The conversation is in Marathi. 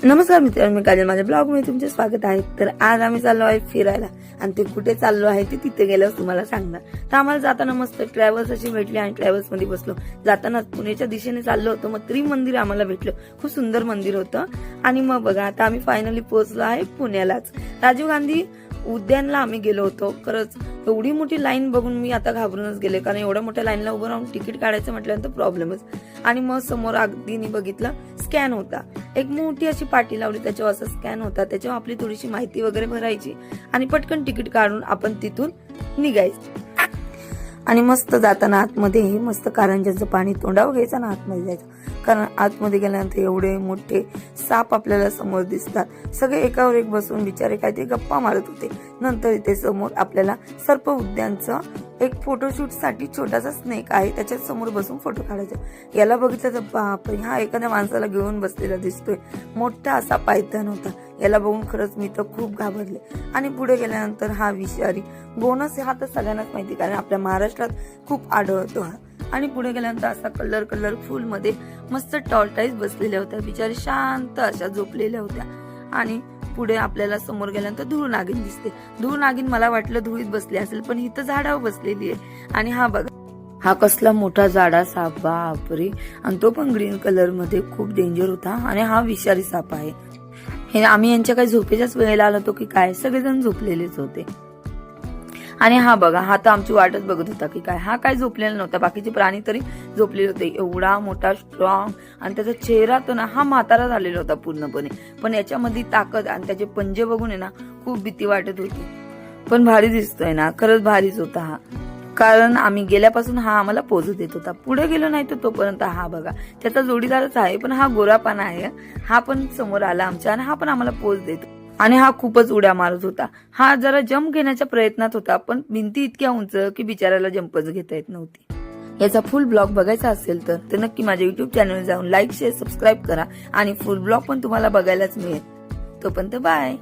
नमस्कार मित्रांनो, मी काजल, माझ्या ब्लॉग मध्ये तुमचे स्वागत आहे। तर आज आम्ही चाललो आहे फिरायला आणि ते कुठे चाललो आहे ते तिथे गेल्यावर तुम्हाला सांगणार। तर आम्हाला जाताना मस्त ट्रॅव्हल्स अशी भेटली आणि ट्रॅव्हल्स मध्ये बसलो। जाताना पुण्याच्या दिशेने चाललो होतो, मग त्रिमंदिर आम्हाला भेटलं। खूप सुंदर मंदिर होतं आणि मग बघा आता आम्ही फायनली पोहोचलो आहे पुण्यालाच। राजीव गांधी उद्यानला आम्ही गेलो होतो। खरंच एवढी मोठी लाईन बघून मी आता घाबरूनच गेले, कारण एवढ्या मोठ्या लाईनला उभं राहून तिकीट काढायचं म्हटल्यानंतर प्रॉब्लेमच। आणि मग समोर अगदीनी बघितलं स्कॅन होता, एक मोठी अशी पाटी लावली, त्याच्यावर असा स्कॅन होता, त्याच्यावर आपली थोडीशी माहिती वगैरे भरायची आणि पटकन तिकीट काढून आपण तिथून निघायचं। आणि मस्त जाताना आतमध्ये हे मस्त कारंजाचं पाणी तोंडावर घ्यायचं आणि आतमध्ये जायचं, कारण आतमध्ये गेल्यानंतर एवढे मोठे साप आपल्याला समोर दिसतात। सगळे एकावर एक बसून बिचारे काय ते गप्पा मारत होते। नंतर इथे समोर आपल्याला सर्प उद्यानचं एक फोटोशूट साठी छोटासा स्नेक आहे, त्याच्या समोर बसून फोटो काढायचा। याला बघितलं तर बापरे, हा एखाद्या माणसाला घेऊन बसलेला दिसतोय। मोठा असा पायथन होता, याला बघून खरंच मी तर खूप घाबरले। आणि पुढे गेल्यानंतर हा विषारी बोनस, हा तर सगळ्यांनाच माहिती, कारण आपल्या महाराष्ट्रात खूप आढळतो हा। आणि पुढे गेल्यानंतर असा कलरफुल मध्ये मस्त टॉर्टाईज बसलेल्या होत्या, बिचारी शांत अशा झोपलेल्या होत्या। आणि पुढे आपल्याला समोर गेल्यानंतर धूळ नागिन दिसते। धूळ नागिन मला वाटलं धुळीत बसली असेल, पण इथं झाडावर बसलेली आहे। आणि हा बघा, हा कसला मोठा जाडा साप, बापरे, आणि तो पण ग्रीन कलर मध्ये, खूप डेंजर होता। आणि हा विषारी साप आहे। हे आम्ही यांच्या काही झोपेच्याच वेळेला आलो होतो की काय, सगळेजण झोपलेलेच होते। आणि हा बघा, हा तर आमची वाटच बघत होता की काय, हा काय झोपलेला नव्हता, बाकीचे प्राणी तरी झोपलेले होते। एवढा मोठा स्ट्रॉंग, आणि त्याचा चेहरा तो ना, हा म्हातारा झालेला होता पूर्णपणे, पण याच्यामध्ये ताकद आणि त्याचे पंजे बघून आहे ना खूप भीती वाटत होती। पण भारी दिसतोय ना, खरंच भारीच होता हा, कारण आम्ही गेल्यापासून हा आम्हाला पोजू देत होता। पुढे गेलो नाही तर तोपर्यंत हा बघा, त्याचा जोडीदारच आहे, पण हा गोरापाना आहे। हा पण समोर आला आमच्या आणि हा पण आम्हाला पोज देतो। आणि हा खूपच उड्या मारत होता। हा जरा जंप घेण्याच्या प्रयत्नात होता, पण भिंती इतक्या उंच की बिचाराला जंपच घेता येत नव्हती। याचा फुल ब्लॉग बघायचा असेल तर नक्की माझ्या युट्यूब चॅनल जाऊन लाईक, शेअर, सबस्क्राईब करा आणि फुल ब्लॉग पण तुम्हाला बघायलाच मिळेल। तोपर्यंत बाय।